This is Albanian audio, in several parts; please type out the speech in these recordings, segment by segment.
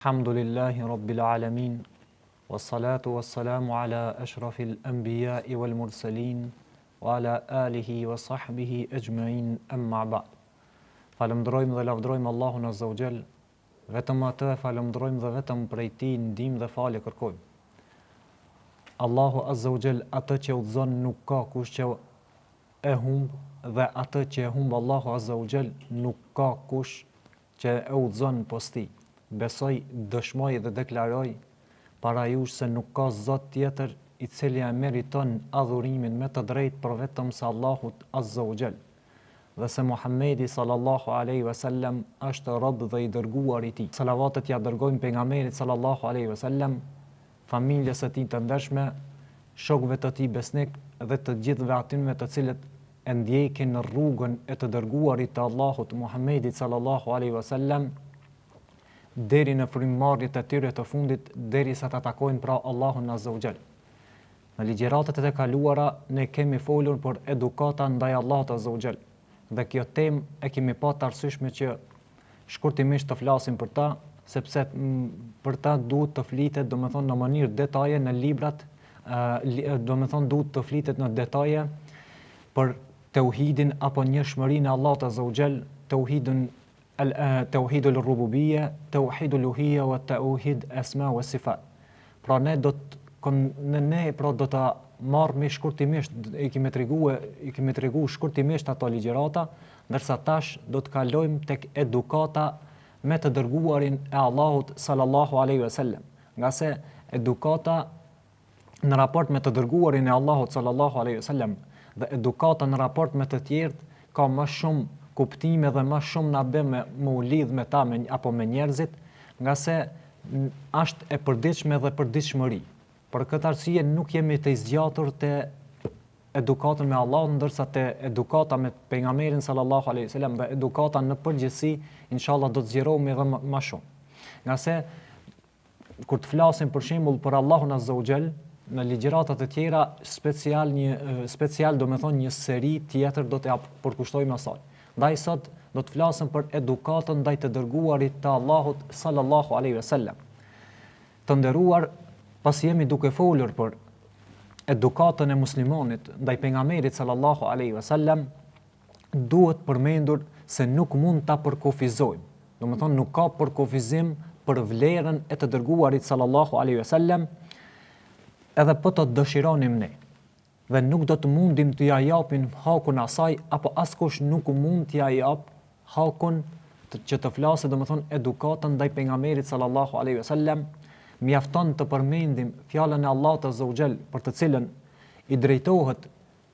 Alhamdulillahi Rabbil Alamin, wassalatu wassalamu ala ashrafil anbiya'i wal mursalin, wa ala alihi wa sahbihi ajma'in, amma ba'd. Falëndrojmë dhe lavdrojmë Allahun Azza wa Jall, vetëm atë falëndrojmë dhe vetëm prej tij ndihmë dhe falje kërkojmë. Allahu Azza wa Jall, atë që udhëzon nuk ka kush që e humb, dhe atë që e humb Allahu Azza wa Jall nuk ka kush që e udhëzon pas tij. Besoj, dëshmoj dhe deklaroj para jush se nuk ka Zot tjetër i cili e meriton adhurimin me të drejtë për vetëm se Allahut Azza wa Jall, dhe se Muhammedi sallallahu alaihi wasallam është rob dhe i dërguar i tij. Salavatet ja dërgojmë pejgamberit sallallahu alaihi wasallam, familjes së tij të ndershme, shokëve të tij besnik dhe të gjithëve atyre të cilët e ndjekin në rrugën e të dërguarit të Allahut Muhammedit sallallahu alaihi wasallam deri në frymëmarrjet e tyre të fundit, derisa ta takojnë pra Allahun Azza wa Jall. Në ligjëratat e kaluara ne kemi folur për edukata ndaj Allahut Azza wa Jall, dhe kjo temë e kemi pa të arsyeshme që shkurtimisht të flasim për ta, sepse për ta duhet të flitet, domethënë në mënyrë detaje në librat, domethënë duhet të flitet në detaje për tauhidin apo njëshmërinë e Allahut Azza wa Jall, tauhidul rububiyya, tauhidul uluhiyya wa tauhid asma wa sifat. Pra ne do ta marrim shkurtimisht, i kemi treguar shkurtimisht ato ligjërata, ndërsa tash do të kalojmë tek edukata me të dërguarin e Allahut sallallahu alaihi wasallam. Nga se edukata në raport me të dërguarin e Allahut sallallahu alaihi wasallam dhe edukata në raport me të tjerët ka më shumë kuptime dhe më shumë na bën me u lidh me ta apo me njerëzit, nga se është e përditshme dhe përditshmëri. Për këtë arsye nuk jemi të zgjatur te edukatën me Allahun, ndërsa te edukata me pejgamberin sallallahu alaihi wasallam dhe edukata në përgjithësi, inshallah do të zgjerohemi edhe më shumë. Nga se kur të flasim për shembull për Allahun Azza wa Jall, në ligjëratat e tjera special domethënë një seri tjetër do t'ja përkushtojmë asaj. Ndaj sot do të flasim për edukatën ndaj të dërguarit të Allahut sallallahu alaihi wasallam. Të nderuar, pasi jemi duke folur për edukatën e muslimanit ndaj pejgamberit sallallahu alaihi wasallam, duhet përmendur se nuk mund ta përkufizojmë. Domethënë nuk ka përkufizim për vlerën e të dërguarit sallallahu alaihi wasallam, edhe po të dëshironim ne, dhe nuk do të mundim të ja japim hakun asaj, apo askush nuk mund t'ja jap hakun që të flasë, domethënë edukatën ndaj pejgamberit sallallahu alaihi wasallam. Mjafton të përmendim fjalën e Allahut Azza wa Jall, për të cilën i drejtohet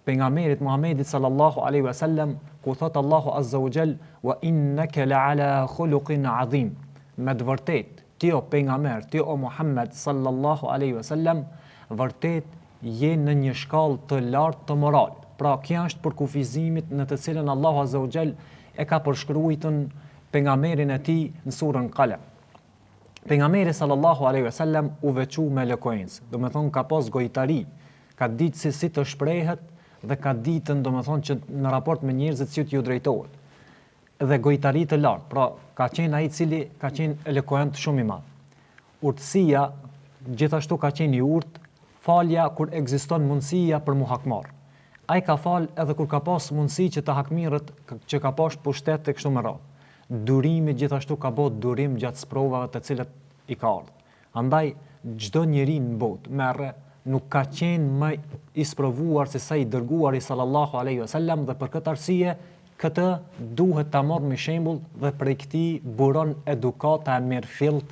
pejgamberit Muhammedit sallallahu alaihi wasallam, ku thot Allahu Azza wa Jall: "Wa innaka la'ala khuluqin 'azim." Me të vërtetë, ti o pejgamber, ti o Muhammed sallallahu alaihi wasallam, vërtet je në një shkallë të lartë të moral. Pra kjo është për kufizimit në të cilën Allahu Azza wa Jall e ka përshkruajtur pejgamberin e tij në surën Qalam. Pejgamberi sallallahu alaihi wasallam u veçu me elokuencë, domethënë ka pas gojtari, ka ditë si të shprehet dhe ka ditën domethënë që në raport me njerëzit si t'ju drejtohet. Dhe gojtari të lartë, pra ka qenë ai i cili ka qenë elokuent shumë i madh. Urtësia gjithashtu ka qenë i urtë, falja kur ekziston mundësia për mu hakmar. Ai ka fal edhe kur ka pas mundësi që të hakmirët që ka pas pushtet e kështu me radhë. Durimi gjithashtu ka bërë durim gjatë sprovave të cilët i ka ardhur. Andaj çdo njeri në botë merre nuk ka qenë më i sprovuar se sa i dërguari sallallahu alaihi wasallam, dhe për këtë arsye këtë duhet ta marrë shembull dhe prej këtij buron edukata e mirëfillt,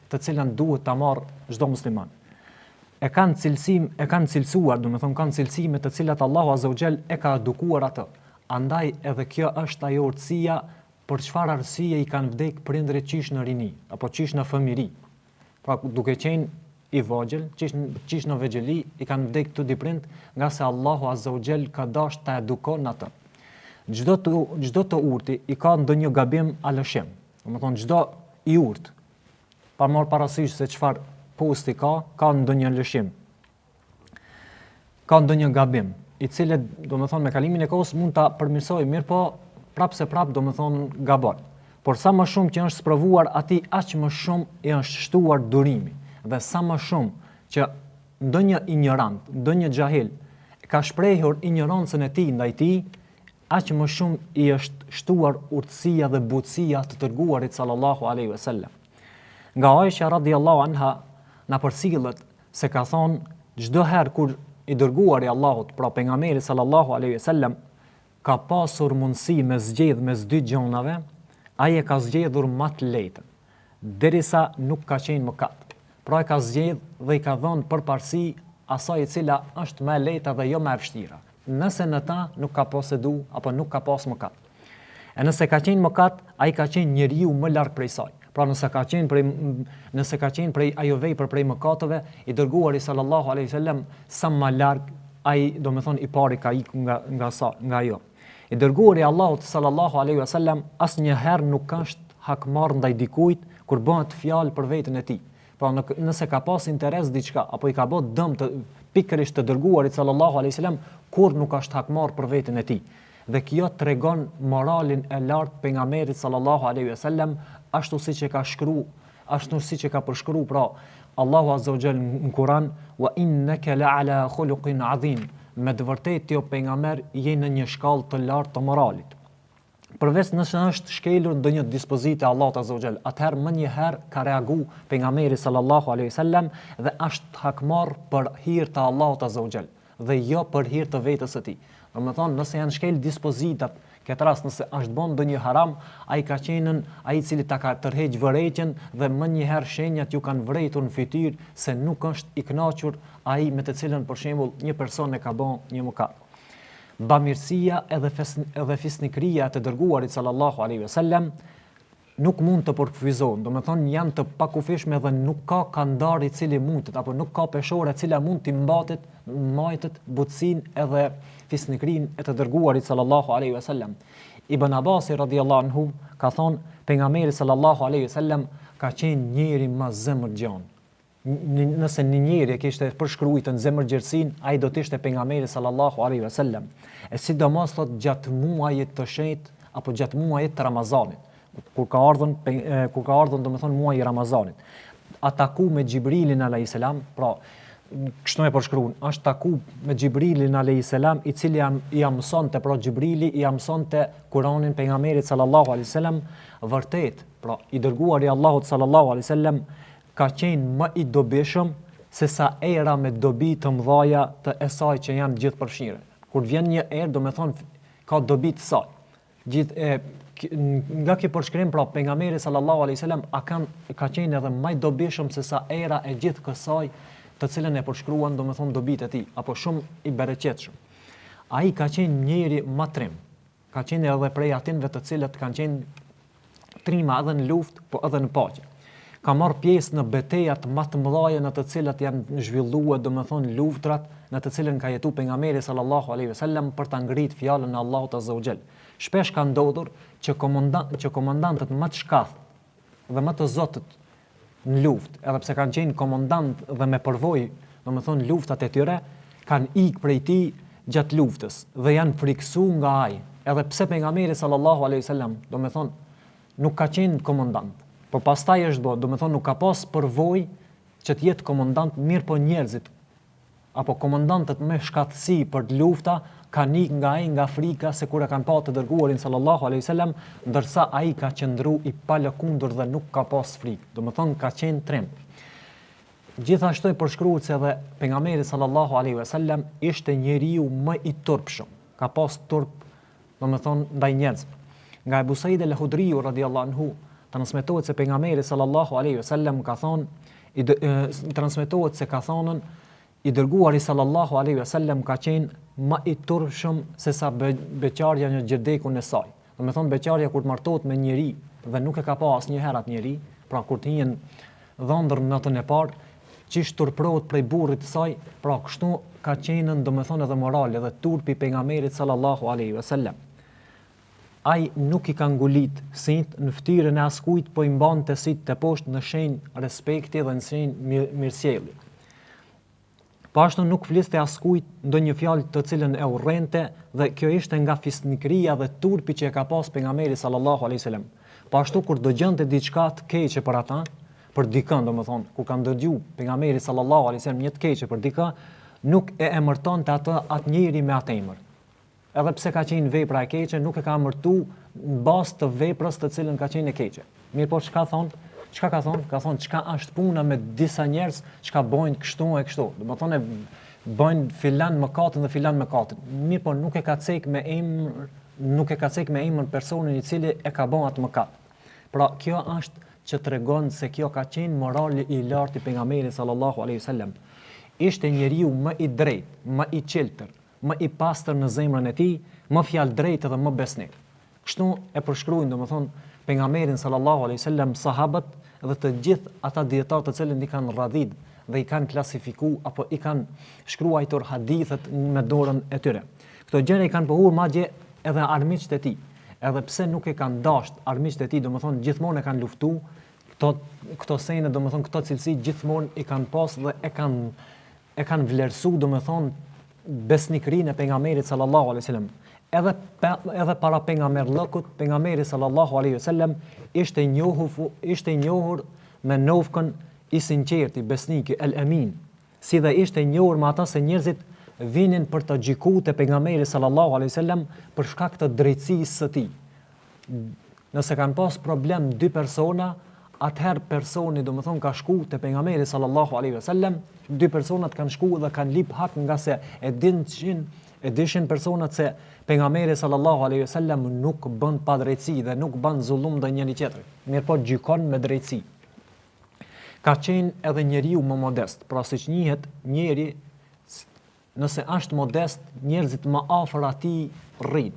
të cilën duhet ta marrë çdo musliman. E kanë cilësuar, domethënë kanë cilësime të cilat Allahu Azza wa Jall e ka edukuar atë. Andaj edhe kjo është ajo urtësia për çfarë arsye i kanë vdek prindrit qish në rini apo qish në fëmijëri. Pra duke qenë i vogël, qish në vegjëli, i kanë vdek të dy prind, nga se Allahu Azza wa Jall ka dashur ta edukon atë. Çdo të urti i ka ndonjë gabim alëshim. Domethënë çdo i urt, pa marrë parasysh se çfarë posti ka ndonjë lëshim, ka ndonjë gabim, i cili domethënë me kalimin e kohës mund ta përmirësoj, mirë po prapse prap domethënë gabon. por sa më shumë që është sprovuar atij, aq më shumë i është shtuar durimi. Dhe sa më shumë që ndonjë ignorant, ndonjë xahil ka shprehur ignorancën e tij ndaj tij, aq më shumë i është shtuar urtësia dhe butësia të dërguarit sallallahu alaihi wasallam. Nga Aisha radhiyallahu anha na përcillet se ka thonë çdo herë kur i dërguari Allahut, pra pejgamberi sallallahu alaihi wasallam, ka pasur mundësi me zgjedh mes dy gjonave, ai e ka zgjedhur më të lehtë, derisa nuk ka qenë mëkat. Pra e ka zgjedh dhe i ka dhënë përparësi asaj e cila është më e lehtë dhe jo më e vështira. Nëse në ta nuk ka posedu apo nuk ka pas mëkat. E nëse ka qenë mëkat, ai ka qenë njeriu më larg prej saj. Pra nëse ka qenë prej ajo vepër prej mëkateve, i dërguari sallallahu alaihi wasallam sa më larg ai, domethënë i pari ka ikur nga ajo. I dërguari Allahut sallallahu alaihi wasallam asnjëherë nuk është hakmarr ndaj dikujt kur bëhet fjalë për veten e tij. Pra nëse ka pas interes diçka apo i ka bë dëm të pikërisht të dërguarit sallallahu alaihi wasallam, kur nuk është hakmarr për veten e tij. Dhe kjo tregon moralin e lartë pejgamberit sallallahu alaihi wasallam, ashtu siç e ka përshkruar pra Allahu azza wa jall në Kur'an, wa innaka la'ala khuluqin adhim. Me të vërtetë ti o pejgamber je në një shkallë të lartë të moralit. Përveç nëse është shkelur ndonjë dispozitë e Allahut azza wa jall, atëherë më një herë ka reagu pejgamberi sallallahu alaihi wasallam dhe është hakmarr për hir të Allahut azza wa jall dhe jo për hir të vetes së tij. Domethënë, nëse janë shkel dispozitat, këtë rast nëse është bën ndonjë haram, ai ka qenën ai i cili ta ka tërheq vërejtjen dhe më një herë shenjat ju kanë vërejtur në fytyrë se nuk është i kënaqur ai me të cilën për shembull një person e ka bën një mëkat. Bamirësia edhe fisnikëria të dërguarit sallallahu alaihi wasallam nuk mund të përkufizohen, domethënë janë të pakufishme dhe nuk ka kandar i cili mundet apo nuk ka peshore e cila mund t'i mbajtet butësinë edhe fisnikërinë e të dërguarit sallallahu alaihi wasallam. Ibn Abbas radhiyallahu anhu ka thonë pejgamberi sallallahu alaihi wasallam ka qenë njeri më zemërgjan. Nëse një njeri e kishte përshkruajtur në zemërgjersin, ai do të ishte pejgamberi sallallahu alaihi wasallam. E sidomos thot gjatë muajit të shenjtë apo gjatë muajit të Ramazanit, kur ka ardhur domethënë muaji i Ramazanit. A taku me Xhibrilin alayhis salam, pra kështu e përshkruan, është taku me Xhibrilin alayhis salam, i cili ia mësonte, pra Xhibrili ia mësonte Kur'anin pejgamberit sallallahu alaihi wasallam. Vërtet, pra i dërguari Allahut sallallahu alaihi wasallam ka qenë më i dobishëm se sa era me dobi të mëdha të esaj që janë gjithë përfshirë. Kur vjen një erë, domethënë ka dobi të saj. Nga kjo përshkrim, pra pejgamberi sallallahu alaihi wasallam ka qenë edhe më i dobishëm se sa era e gjithë kësaj të cilën e përshkruan domethënë dobitë e tij, apo shumë i bereqetshëm. Ai ka qenë njeri më trim. Ka qenë edhe prej atinve të cilët kanë qenë trima edhe në luftë, po edhe në paqe. Ka marrë pjesë në betejat më të mëdha në të cilat janë zhvilluar domethënë luftrat në të cilën ka jetuar pejgamberi sallallahu alaihi wasallam për ta ngritur fjalën e Allahut azza wa jall. Shpesh ka ndodhur që komandantët më të shkathtë dhe më të zotët në luftë, edhe pse kanë qenë komandant dhe me përvojë, domethënë luftat e tyre, kanë ikë prej tij gjatë luftës dhe janë friksuar nga ai. Edhe pse pejgamberi sallallahu alaihi wasallam, domethënë nuk ka qenë komandant, por pastaj është bërë, domethënë nuk ka pas përvojë që të jetë komandant, mirë po njerëzit apo komandantët me shkatësi për lufta kanë ikë nga ai nga frika se kur e kanë pa të dërguarin sallallahu alaihi wasallam, ndërsa ai ka qëndruar i palëkundur dhe nuk ka pas frikë. Domethënë ka qenë trim. Gjithashtu e përshkruhet se edhe pejgamberi sallallahu alaihi wasallam ishte njeriu më i turpshëm. Ka pas turp, domethënë ndaj njerëzve. Nga Ebu Said el-Hudriu radhiyallahu anhu transmetohet se pejgamberi sallallahu alaihi wasallam ka thonë, transmetohet se ka thonën i dërguari sallallahu alaihi wasallam ka qenë më i turpshëm se sa beqarja në gjirdekun e saj. Domethënë beqarja kur të martohet me njeri dhe nuk e ka pa asnjëherë atë njeri, pra kur të hijen dhëndër në natën e parë, qish turprohet prej burrit të saj, pra kështu ka qenë domethënë edhe morali dhe turpi pejgamberit sallallahu alaihi wasallam. Ai nuk i ka ngulit sit në fytyrën e askujt, po i mbante sit të poshtë në shenjë respekti dhe në shenjë mirësjellje. Po ashtu nuk fliste askujt ndonjë fjalë të cilën e urrente dhe kjo ishte nga fisnikëria dhe turpi që e ka pas pejgamberi sallallahu alaihi wasallam. Po ashtu kur dëgjonte diçka të keqe për ata, për dikën, domethënë, kur kanë dëgju pejgamberi sallallahu alaihi wasallam një të keqe për dikë, nuk e emërtonte atë njeri me atë emër. Edhe pse ka qenë vepra e keqe, nuk e ka emërtu në bazë të veprës të cilën ka qenë e keqe. Mirë po çka thonë? Çka ka thonë? Ka thonë çka është puna me disa njerëz çka bojnë kështu e kështu. Domethënë bojnë filan mëkatin dhe filan mëkatin. Mirë po nuk e ka cek me emër, nuk e ka cek me emër personin i cili e ka bën atë mëkat. Pra kjo është që tregon se kjo ka qenë morali i lartë i pejgamberit sallallahu alaihi wasallam. Ishte njeriu më i drejtë, më i qeltër, më i pastër në zemrën e tij, më fjalë drejtë dhe më besnik. Kështu e përshkruajnë domethënë pejgamberin sallallahu alaihi wasallam sahabët dhe të gjithë ata dietarë të cilët i kanë radhit dhe i kanë klasifikuar apo i kanë shkruar hadithet me dorën e tyre. Këto gjëra i kanë pohur madje edhe armiqtë e tij. Edhe pse nuk e kanë dashur armiqtë e tij, domethënë gjithmonë e kanë luftuar këto sene, domethënë këto cilësi gjithmonë i kanë pas dhe e kanë vlerësuar domethënë besnikrinë e pejgamberit sallallahu alaihi wasallam. Edhe para pejgamberllëkut, pejgamberi sallallahu alaihi wasallam ishte i njohur me novkën i sinqertë, besniki, el amin. Si dhe ishte i njohur me ata se njerëzit vinin për të gjikuar te pejgamberi sallallahu alaihi wasallam për shkak të drejtësisë së tij. Nëse kanë pas problem dy persona, atëherë personi domethënë ka shku te pejgamberi sallallahu alaihi wasallam, dy personat kanë shku dhe kanë lip hak nga se e dishin personat se pejgamberi sallallahu alaihi wasallam nuk bën pa drejtësi dhe nuk bën zullum ndaj njëri tjetrit. Mirëpo gjykon me drejtësi. Ka qenë edhe njeriu më modest, pra siç njihet njeri nëse është modest, njerëzit më afër atij rrin.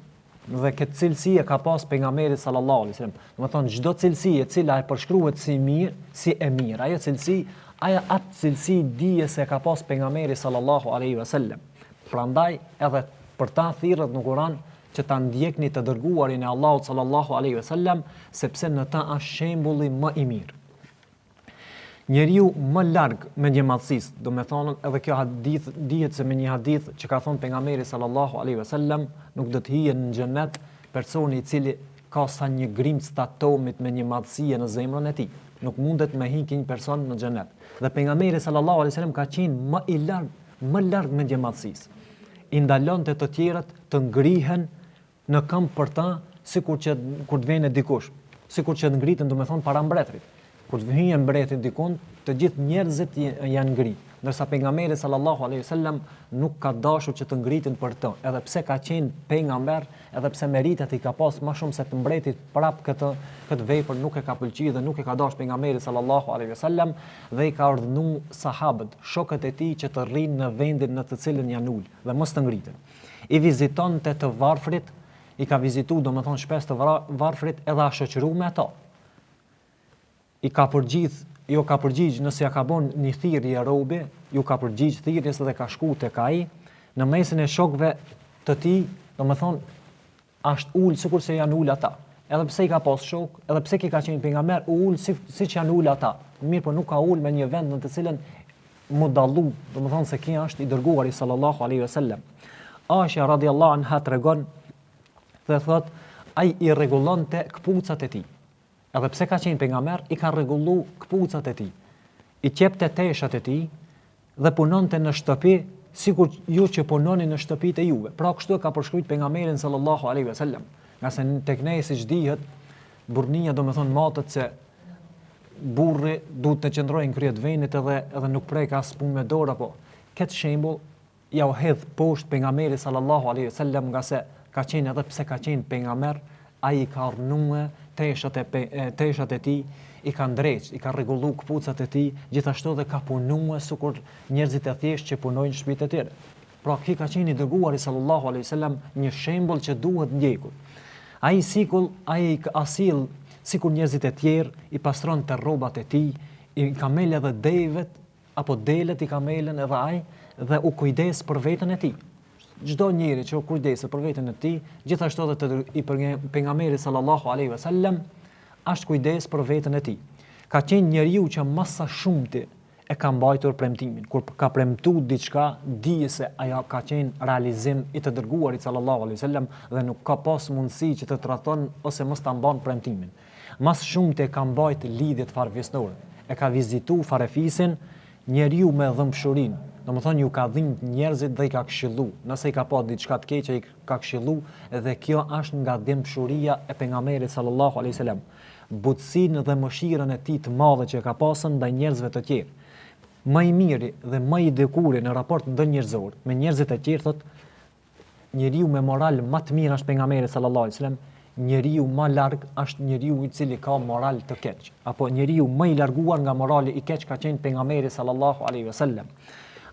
Dhe këtë cilësi e ka pas pejgamberi sallallahu alaihi wasallam. Domethënë çdo cilësi e cila e përshkruhet si mirë, si e mirë, atë cilësi dije se ka pas pejgamberi sallallahu alaihi wasallam. Prandaj edhe për ta thirrët në Kur'an që ta ndjekni të dërguarin e Allahut sallallahu alaihi wasallam, sepse në ta është shembulli më i mirë. Njeriu më larg me njëmadhësisë, domethënë edhe kjo hadith dihet se me një hadith që ka thënë pejgamberi sallallahu alaihi wasallam, nuk do të hijë në xhenet personi i cili ka sa një grimc të atomit me njëmadhësie në zemrën e tij. Nuk mundet me hiqë një person në xhenet. Dhe pejgamberi sallallahu alaihi wasallam ka qenë më larg me njëmadhësisë. I ndalonte të tjerët të ngrihen në këmbë për ta, sikur që kur të vjen dikush, sikur që të ngriten domethënë para mbretërit. Kur të hyjnë mbretit dikun, të gjithë njerëzit janë ngri. Ndërsa pejgamberi sallallahu alaihi wasallam nuk ka dashur që të ngritin për të, edhe pse ka qenë pejgamber, edhe pse meritat i ka pas më shumë se të mbretit, prap këtë vepër nuk e ka pëlqyer dhe nuk e ka dashur pejgamberi sallallahu alaihi wasallam dhe i ka urdhëruar sahabët, shokët e tij që të rrinë në vendin në të cilën janë ul dhe mos të ngriten. I vizitonte të varfrit, i ka vizituar domethënë shpesh të varfrit edhe a shoqëruar me ata. Ju ka përgjigj nëse ja ka bën një thirrje robi, ju ka përgjigj thirrjes dhe ka shku tek ai në mesin e shokëve të tij, domethënë është ul sikur se janë ul ata. Edhe pse i ka pas shok, edhe pse ki ka qenë pejgamber, ul siç janë ul ata. Mirë, por nuk ka ul me një vend në të cilën mu dallu, domethënë se kia është i dërguari sallallahu alaihi wasallam. Aisha radhiyallahu anha tregon dhe thot ai i rregullonte kputucat e tij. Edhe pse ka qenë pejgamber, i ka rregullu kputucat e tij. I qepte teshat e tij dhe punonte në shtëpi sikur ju që punoni në shtëpitë e juve. Pra kështu e ka përshkruajtur pejgamberin sallallahu alaihi wasallam. Nga se tek ne siç dihet, burrnia domethënë matet se burri duhet të qëndrojë në krye të venit edhe nuk prek as punë me dorë apo. Këtë shembull ja u hedh poshtë pejgamberit sallallahu alaihi wasallam nga se ka qenë edhe pse ka qenë pejgamber, ai ka rnuar teshat e tij, i ka ndreq, i ka rregullu kputucat e tij, gjithashtu dhe ka punuar sikur njerëzit e thjeshtë që punojnë në shtëpitë e tyre. Pra ky ka qenë i dërguari sallallahu alaihi wasallam një shembull që duhet ndjekur. Ai asil sikur njerëzit e tjerë, i pastronte rrobat e tij, i ka mel edhe devet apo delet i ka melën edhe ai dhe u kujdes për veten e tij. Çdo njeri që u kujdes për veten e tij, gjithashtu edhe i pejgamberi sallallahu alaihi wasallam është kujdes për veten e tij. Ka qenë njeriu që më sa shumti e ka mbajtur premtimin. Kur ka premtuar diçka, dije se ajo ka qenë realizim i të dërguarit sallallahu alaihi wasallam dhe nuk ka pas mundësi që të traton ose mos ta mban premtimin. Mas shumë të ka mbajt lidhjet farefisnore. E ka vizitu farefisin njeriu me dhëmshurinë. Domethënë ju ka dhimbë njerëzit dhe i ka këshillu. Nëse i ka pa diçka të keqe i ka këshillu dhe kjo është nga dëmshuria e pejgamberit sallallahu alaihi wasallam. Butësinë dhe mëshirën e tij të madhe që ka pasur ndaj njerëzve të tjerë. Më i miri dhe më i dekuri në raport ndërnjerëzor me njerëzit e tjerë thot njeriu me moral më të mirë është pejgamberi sallallahu alaihi wasallam, njeriu më larg është njeriu i cili ka moral të keq, apo njeriu më i larguar nga morali i keq ka qenë pejgamberi sallallahu alaihi wasallam.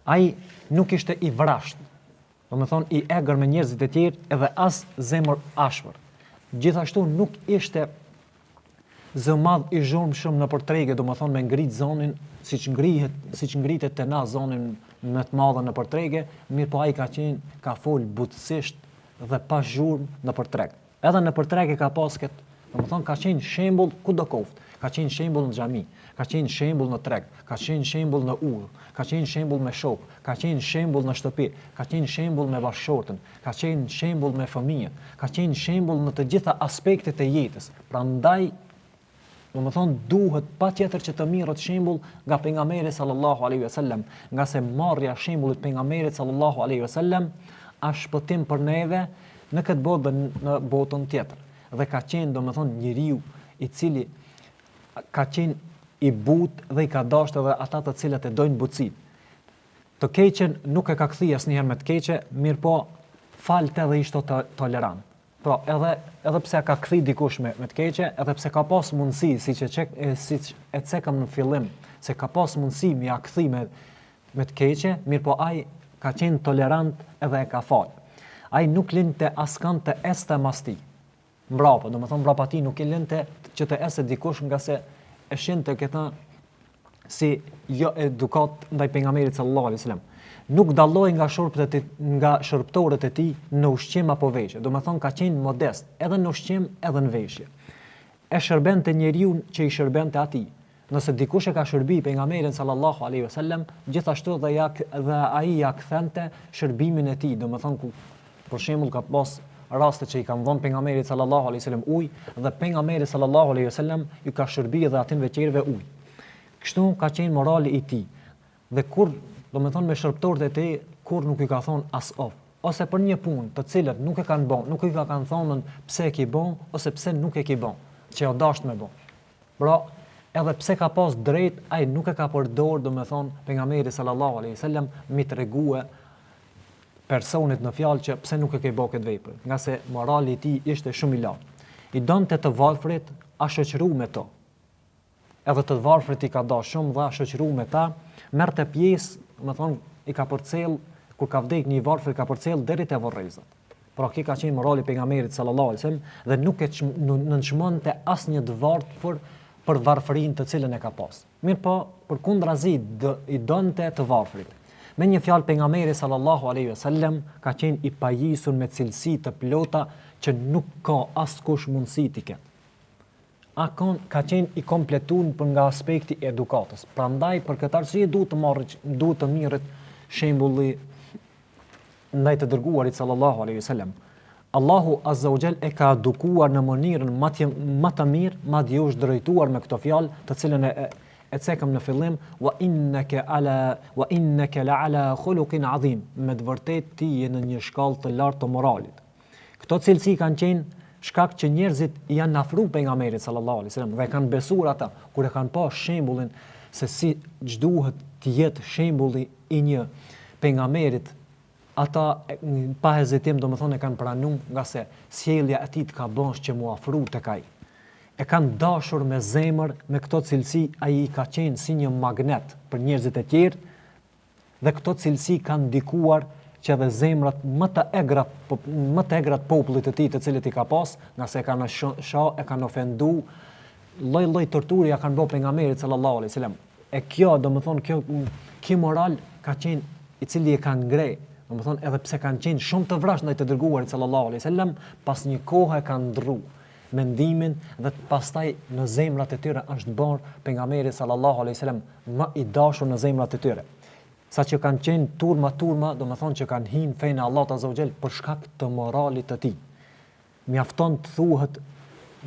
Ai nuk ishte i vrasht, domethënë i egër me njerëzit e tjerë edhe as zemër ashpër. Gjithashtu nuk ishte zëmadh i zhurmshëm në përtrege, domethënë me ngrit zonin siç ngritet te na zonin më të madhe në përtrege, mirë po ai ka fol butësisht dhe pa zhurmë në përtreg. Edhe në përtreg ka pas këtë, domethënë ka qenë shembull kudo qoftë. Ka qenë shembull në xhami, ka qenë shembull në treg, ka qenë shembull në udhë, ka qenë shembull me shok, ka qenë shembull në shtëpi, ka qenë shembull me bashkëshortën, ka qenë shembull me fëmijët, ka qenë shembull në të gjitha aspektet e jetës. Prandaj domethënë duhet patjetër që të mirët shembull nga pejgamberi sallallahu alaihi wasallam, nga se marrja e shembullit pejgamberit sallallahu alaihi wasallam është shpëtim për neve në këtë botë dhe në botën tjetër. Dhe ka qenë domethënë njeriu i cili ka qenë i butë dhe i ka dashur edhe ata të cilët e dojnë butësinë. Të keqen nuk e ka kthyer asnjëherë me të keqe, mirë po falte dhe ishte tolerant. Pra, edhe pse ka kthy dikush me të keqe, edhe pse ka pas mundësi, siç e cekëm në fillim, se ka pas mundësi me ja kthy me të keqe, mirë po ai ka qenë tolerant edhe e ka fal. Ai nuk linte askënd të este mas tij. Mbrapa, domethënë mbrapa ti nuk i linte që të ese dikush nga se e shinte këta si jo edukat ndaj pejgamberit sallallahu alaihi wasallam. Nuk dalloi nga shërbëtorët e tij në ushqim apo veshje. Domethënë ka qenë modest edhe në ushqim edhe në veshje. E shërbente njeriu që i shërbente atij. Nëse dikush e ka shërbi pejgamberin sallallahu alaihi wasallam, gjithashtu dhe ai ja kthente shërbimin e tij. Domethënë ku për shembull ka pas raste që i kanë dhënë pejgamberit sallallahu alaihi wasallam ujë dhe pejgamberi sallallahu alaihi wasallam i ka shërbi edhe atin veçerëve ujë. Kështu ka qenë morali i tij. Dhe kur, domethënë me shërbëtorët e tij, kur nuk i ka thonë as of, ose për një punë të cilët nuk e kanë bën, nuk i ka kanë thonë pse e ke bën ose pse nuk e ke bën, që o dasht me bën. Pra, edhe pse ka pas drejt, ai nuk e ka përdorur, domethënë pejgamberi sallallahu alaihi wasallam mi tregue personit në fjalë që pse nuk e ke bërë këtë vepër, nga se morali i tij ishte shumë i lartë. I donte të varfrit a shoqëru me to. Edhe të varfrit i ka dashur shumë dhe a shoqëru me ta, merrte pjesë, domethënë i ka përcjell kur ka vdekur një varfër ka përcjell deri te vorrezat. Pra kjo ka qenë morali i pejgamberit sallallahu alajhi wasallam dhe nuk e nënçmonte asnjë të varfër për varfërinë të cilën e ka pas. Mirë po, përkundrazi i donte të varfrit. Me një fjalë pejgamberi sallallahu alaihi wasallam ka qenë i pajisur me cilësi të plota që nuk ka askush mundësi t'i ketë. Ka qenë i kompletuar për nga aspekti i edukatës. Prandaj për këtë arsye duhet të mirët shembulli ndaj të dërguarit sallallahu alaihi wasallam. Allahu azza wa jall e ka edukuar në mënyrën më të mirë, madje është drejtuar me këtë fjalë, të cilën e cekëm në fillim, wa innaka la ala khuluqin azim, me të vërtetë ti je në një shkallë të lartë të moralit. Këto cilësi kanë qenë shkak që njerëzit janë afruar pejgamberit sallallahu alaihi wasallam dhe kanë besuar ata kur e kanë pa shembullin se si ç'duhet të jetë shembulli i një pejgamberit. Ata pa hezitim domethënë e kanë pranuar nga se sjellja e tij ka bërë që mu afru tek ai. E kanë dashur me zemër, me këto cilësi ai ka qenë si një magnet për njerëzit e tjerë dhe këto cilësi kanë ndikuar që edhe zemrat më të egrat popullit të tij të cilët i ka pas, nga se kanë e kanë ofendu, lloj torturi ja kanë bërë pejgamberit sallallahu alaihi wasallam. E kjo domethënë kjo moral ka qenë i cili e kanë ngrej. Domethënë edhe pse kanë qenë shumë të vrashë ndaj të dërguarit sallallahu alaihi wasallam, pas një kohe kanë ndrruar mendimin dhe pastaj në zemrat e tyre është bërë pejgamberi sallallahu alaihi wasallam më i dashur në zemrat e tyre. Saqë kanë qenë turma, domethënë që kanë hyrë fenë Allahut azza wa jall për shkak të moralit të tij. Mjafton të thuhet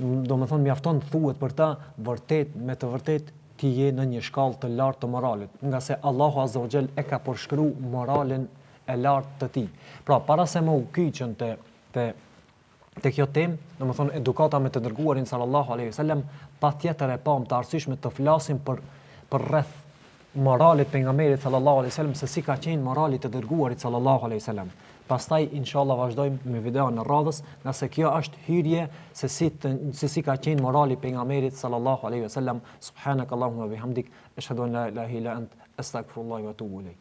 domethënë mjafton thuhet për ta vërtet me të vërtet ti je në një shkallë të lartë të moralit, nga se Allahu Azza wa Jall e ka përshkruar moralin e lartë të tij. Pra, para se më u kyçën te kjo temë, domethënë edukata me të dërguarin sallallahu alaihi wasallam, patjetër e pam të arsyeshme të flasim për rreth moralit pejgamberit sallallahu alaihi wasallam, se si ka qenë morali të dërguarit sallallahu alaihi wasallam. Pastaj inshallah vazhdojmë me videon në radhës, nga se kjo është hyrje se si ka qenë morali pejgamberit sallallahu alaihi wasallam. Subhanakallahumma wa bihamdik, ashhadu an la ilaha illa ant, astaghfirullahi wa atubu ilaik.